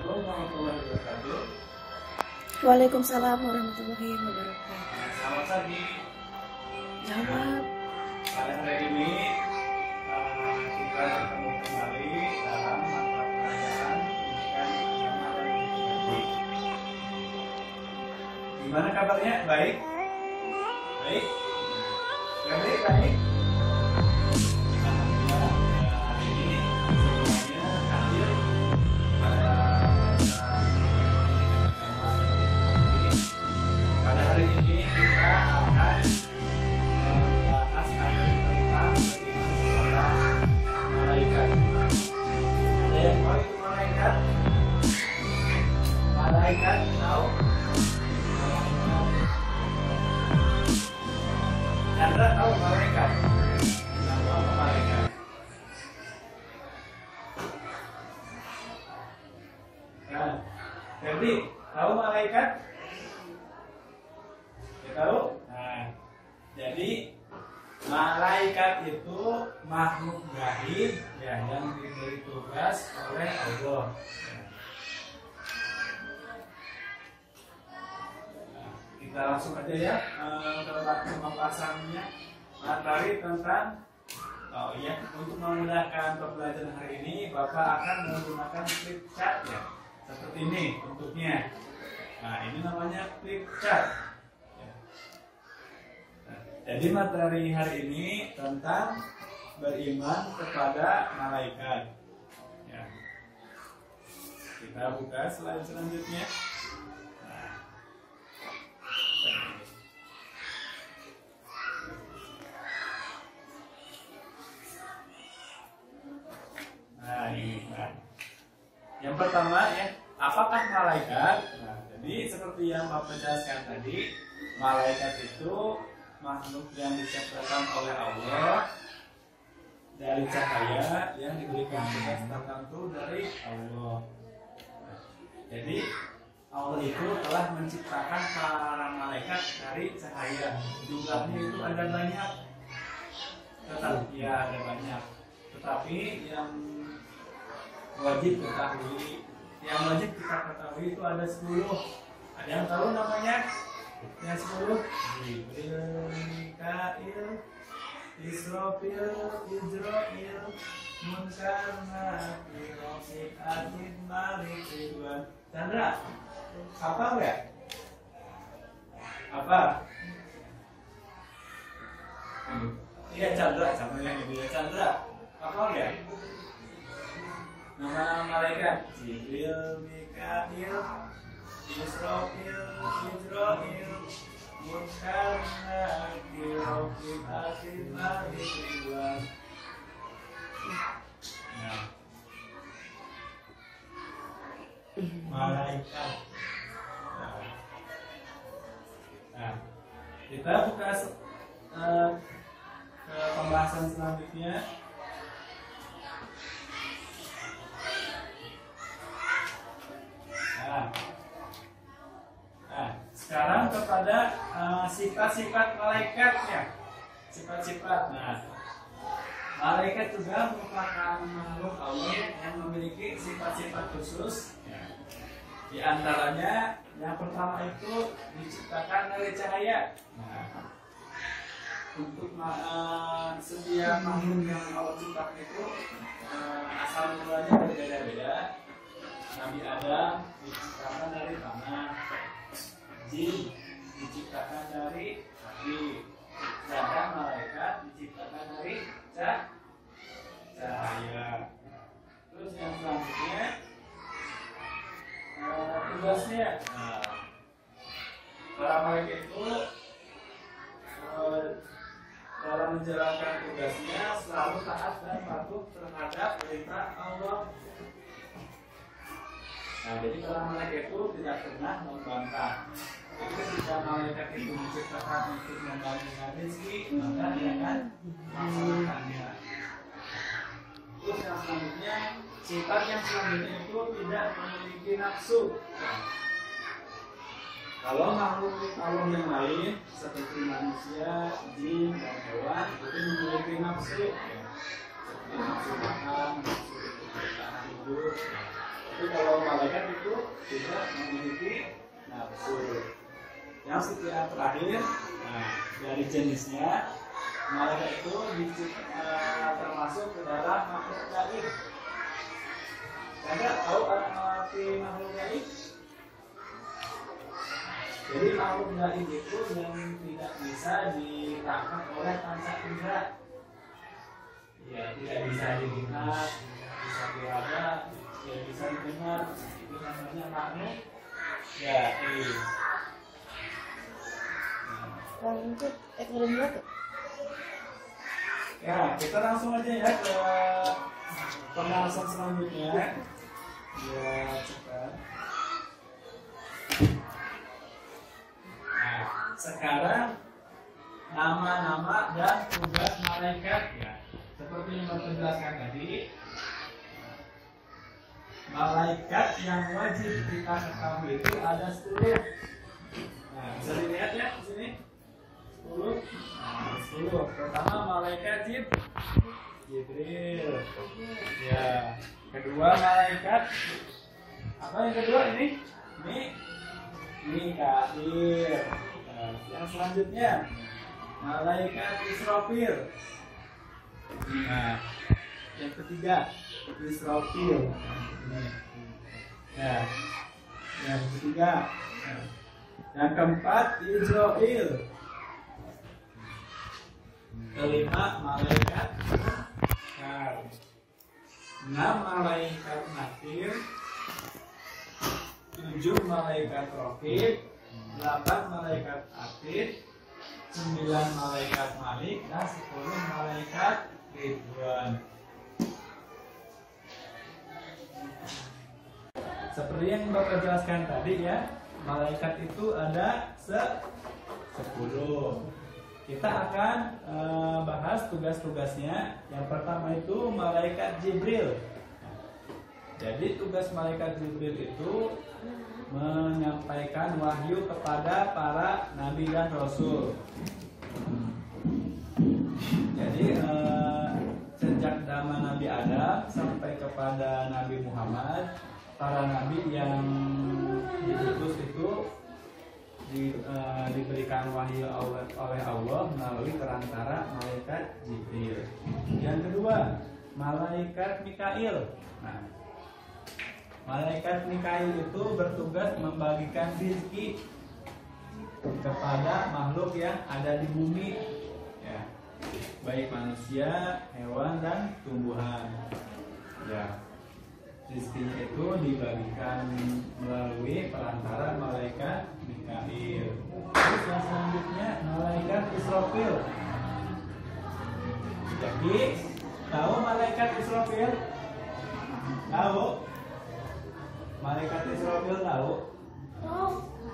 Assalamualaikum warahmatullahi wabarakatuh. Waalaikumsalam warahmatullahi wabarakatuh. Selamat pagi. Jawab. Pada hari ini kita bertemu kembali dalam mata pelajaran pendidikan agama dan budi. Gimana kabarnya? Baik? Baik? Baik? Baik? Alhamdulillah, hari ini semuanya hadir pada pada hari ini kita akan membahas tentang bagaimana malaikat. Ada yang tahu itu malaikat? Malaikat tahu? Chandra tahu malaikat? Tahu apa malaikat? Nah, Ferdi tahu malaikat? Tahu? Nah, jadi malaikat itu makhluk gaib ya, yang diberi tugas oleh Allah. Nah, kita langsung aja ya ke pembahasannya materi tentang untuk memudahkan pembelajaran hari ini Bapak akan menggunakan flip chart ya, seperti ini bentuknya. Nah, ini namanya flip chart. Jadi materi hari ini tentang beriman kepada malaikat. Ya. Kita buka slide selanjutnya. Nah, ini. Nah. Yang pertama ya, apakah malaikat? Nah, jadi seperti yang Bapak jelaskan tadi, malaikat itu makhluk yang diciptakan oleh Allah dari cahaya yang diberikan tugas tertentu dari Allah. Jadi Allah itu telah menciptakan para malaikat dari cahaya. Jumlahnya itu ada banyak, tetapi ya ada banyak. Tetapi yang wajib kita ketahui itu ada 10. Ada yang tahu namanya? Yang 10 Jibril, Mikail, Israfil, Izrail, Munkar, Nakir, Rafiq, Atid, Malik, Ridwan. Chandra, apa enggak? Apa? Iya Chandra, sama yang ini ya Chandra. Apa enggak? Nama malaikat Jibril, Mikail, Israfil, Izrail, Munkar, Nakir, Rafiq, Atid, Malik, Ridwan. Nah, malaikat. Nah, kita buka ke pembahasan selanjutnya. Nah, sekarang kepada sifat-sifat malaikatnya. Sifat-sifat. Nah, malaikat juga merupakan makhluk Allah yang memiliki sifat-sifat khusus. Di antaranya yang pertama itu diciptakan dari cahaya. Nah, untuk setiap makhluk yang Allah ciptakan itu asal mulanya berbeda-beda. Nabi Adam diciptakan dari tanah, jin diciptakan dari api, sedangkan malaikat diciptakan dari cahaya. Terus yang selanjutnya tugasnya, para malaikat itu dalam menjalankan tugasnya selalu taat dan patuh terhadap perintah Allah. Nah, jadi para malaikat itu tidak pernah membantah. Jadi ketika malaikat itu diciptakan untuk membagikan rezeki, maka dia akan melaksanakannya. Terus yang selanjutnya, sifat yang selanjutnya itu tidak memiliki nafsu. Kalau makhluk Allah yang lain seperti manusia, jin, dan hewan itu memiliki nafsu, seperti nafsu makan, nafsu bertahan hidup. Tapi kalau malaikat itu tidak memiliki nafsu. Yang sekian terakhir, nah, dari jenisnya malaikat itu termasuk ke dalam makhluk gaib. Anda tahu arti makhluk gaib? Jadi makhluk gaib itu yang tidak bisa ditangkap oleh panca indera. Ya, tidak bisa dilihat, tidak bisa diraba, tidak bisa didengar. Itu namanya makhluk gaib. Lanjut ekonomi tuh. Ya, kita langsung aja ya ke pembahasan selanjutnya. Ya, cepat. Nah, sekarang nama-nama dan tugas malaikat ya. Seperti yang Bapak jelaskan tadi, malaikat yang wajib kita ketahui itu ada 10. Nah, bisa dilihat ya di sini. 10. Nah, 10. Pertama malaikat Jibril. Ya. Kedua malaikat apa yang kedua ini? Mikail. Nah, yang selanjutnya malaikat Israfil. Nah, yang ketiga Israfil. Nah, yang ketiga. Nah, yang keempat Israel. Kelima malaikat Munkar. 6 malaikat Nakir. 7 malaikat Raqib. 8 malaikat Atid. 9 malaikat Malik dan 10 malaikat Ridwan. Seperti yang Bapak jelaskan tadi ya, malaikat itu ada 10. Kita akan bahas tugas-tugasnya. Yang pertama itu malaikat Jibril. Jadi tugas malaikat Jibril itu menyampaikan wahyu kepada para nabi dan rasul. Jadi sejak zaman Nabi Adam sampai kepada Nabi Muhammad, para nabi yang diutus itu diberikan wahyu oleh Allah melalui perantara malaikat Jibril. Yang kedua, malaikat Mikail. Nah, malaikat Mikail itu bertugas membagikan rezeki kepada makhluk yang ada di bumi, ya, baik manusia, hewan dan tumbuhan. Ya, rezekinya itu dibagikan melalui perantara malaikat Mikail. Terus yang selanjutnya malaikat Israfil. Jadi tahu malaikat Israfil? Tahu? Malaikat Israfil tahu?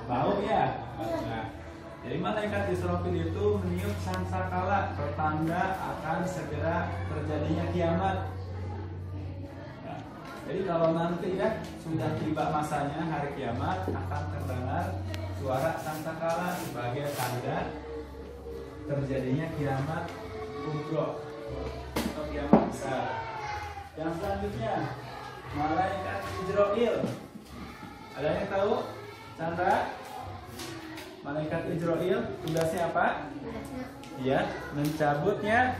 Tahu ya? Nah, jadi malaikat Israfil itu meniup sangkakala, pertanda akan segera terjadinya kiamat. Jadi kalau nanti ya sudah tiba masanya hari kiamat, akan terdengar suara sangkakala sebagai tanda terjadinya kiamat kubro atau kiamat besar. Yang selanjutnya malaikat Israil. Ada yang tahu? Chandra? Malaikat Israil tugasnya apa? Ya, mencabutnya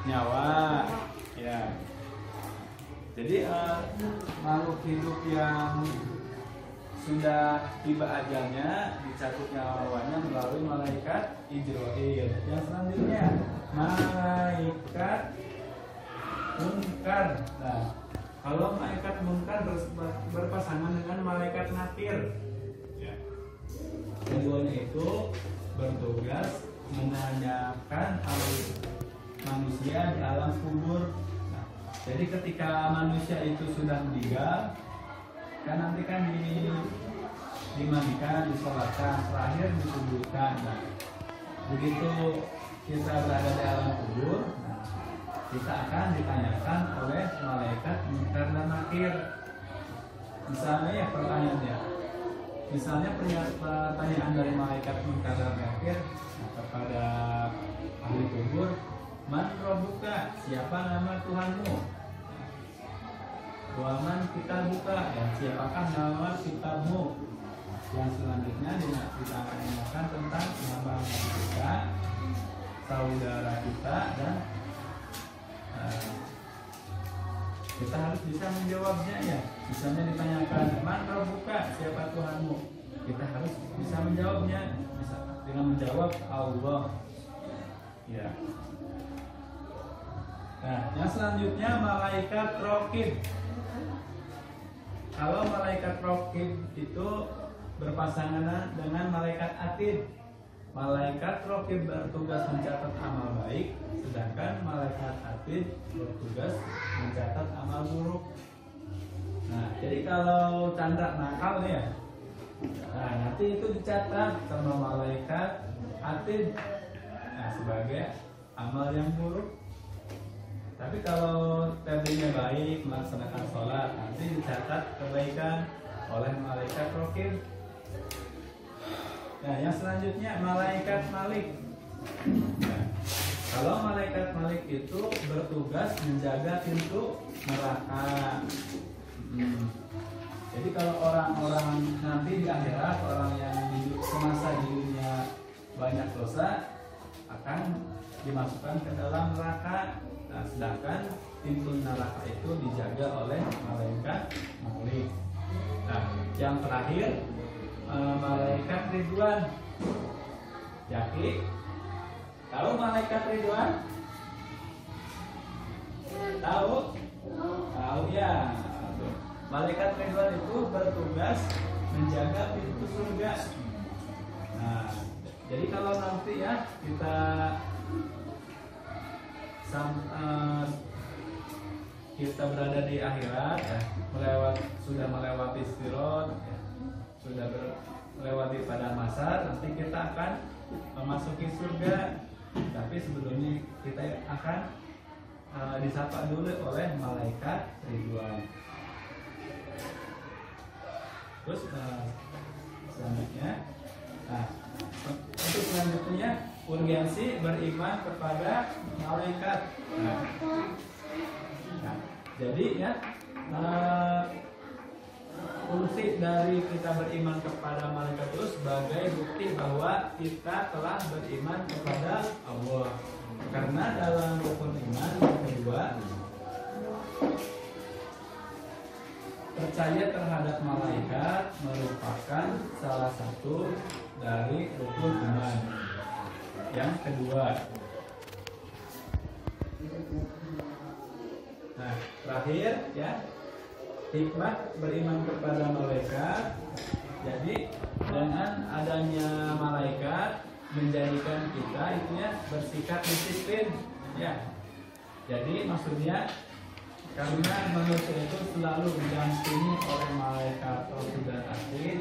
nyawa. Ya. Jadi makhluk hidup yang sudah tiba ajalnya dicabut nyawanya melalui malaikat Israil. Yang selanjutnya malaikat Munkar. Nah, kalau malaikat Munkar berpasangan dengan malaikat Nakir, ya, keduanya itu bertugas menanyakan hal manusia di alam kubur. Jadi ketika manusia itu sudah meninggal, kan nanti kan dimandikan, disolatkan, terakhir dikuburkan. Nah, begitu kita berada di alam kubur, nah, kita akan ditanyakan oleh malaikat Munkar dan Nakir. Misalnya ya pertanyaannya, misalnya pertanyaan dari malaikat Munkar dan Nakir kepada ahli kubur, Man Rabbuka, siapa nama Tuhanmu? Waman kita buka ya, siapakah nama kitabmu. Yang selanjutnya kita akan menanyakan tentang nama kita, saudara kita, dan kita harus bisa menjawabnya ya. Misalnya ditanyakan, man rabbuka, siapa Tuhanmu? Kita harus bisa menjawabnya. Bisa dengan menjawab Allah. Ya. Nah, yang selanjutnya malaikat raqib. Kalau malaikat raqib itu berpasangan dengan malaikat atid. Malaikat raqib bertugas mencatat amal baik, sedangkan malaikat atid bertugas mencatat amal buruk. Nah, jadi kalau canda nakal ya, nah nanti itu dicatat sama malaikat atid, nah, sebagai amal yang buruk. Tapi kalau tadinya baik, melaksanakan sholat, nanti dicatat kebaikan oleh malaikat raqib. Nah, yang selanjutnya malaikat malik. Nah, kalau malaikat malik itu bertugas menjaga pintu neraka. Jadi kalau orang-orang nanti di akhirat, orang yang hidup semasa di dunia banyak dosa akan dimasukkan ke dalam neraka. Nah, sedangkan pintu neraka itu dijaga oleh malaikat malik. Nah, yang terakhir malaikat Ridwan. Yaki, tahu malaikat Ridwan? Tahu? Tahu ya. Malaikat Ridwan itu bertugas menjaga pintu surga. Nah, jadi kalau nanti ya kita kita berada di akhirat ya, sudah melewati sirat ya, sudah melewati pada masa, nanti kita akan memasuki surga. Tapi sebelumnya kita akan disapa dulu oleh malaikat Ridwan. Terus selanjutnya, nah, untuk selanjutnya urgensi beriman kepada malaikat. Nah, jadi ya fungsi dari kita beriman kepada malaikat itu sebagai bukti bahwa kita telah beriman kepada Allah. Karena dalam rukun iman yang kedua, percaya terhadap malaikat merupakan salah satu dari rukun iman. Yang kedua, nah terakhir ya, hikmah beriman kepada malaikat. Jadi dengan adanya malaikat menjadikan kita itu ya bersikap disiplin ya. Jadi maksudnya karena manusia itu selalu didampingi oleh malaikat raqib dan atid,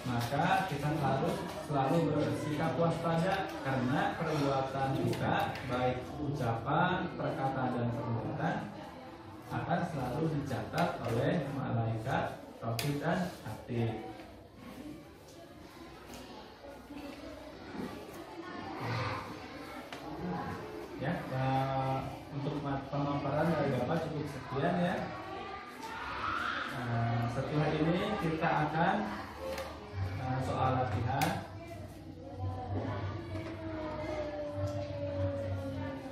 maka kita harus selalu bersikap waspada karena perbuatan kita, baik ucapan, perkataan dan perbuatan, akan selalu dicatat oleh malaikat raqib dan atid. Ya, untuk pemaparan dari Bapak cukup sekian ya. Setelah ini kita akan soal latihan.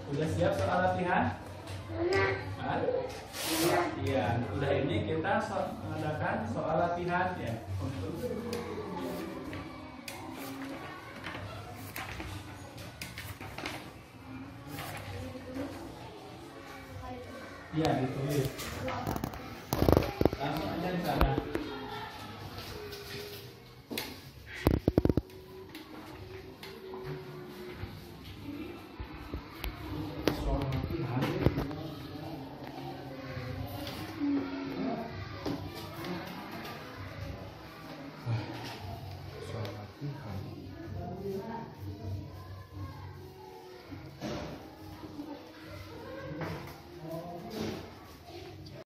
Udah siap soal latihan? Iya, udah ini kita mengadakan soal latihan ya. Iya, ditulis. Langsung aja di sana.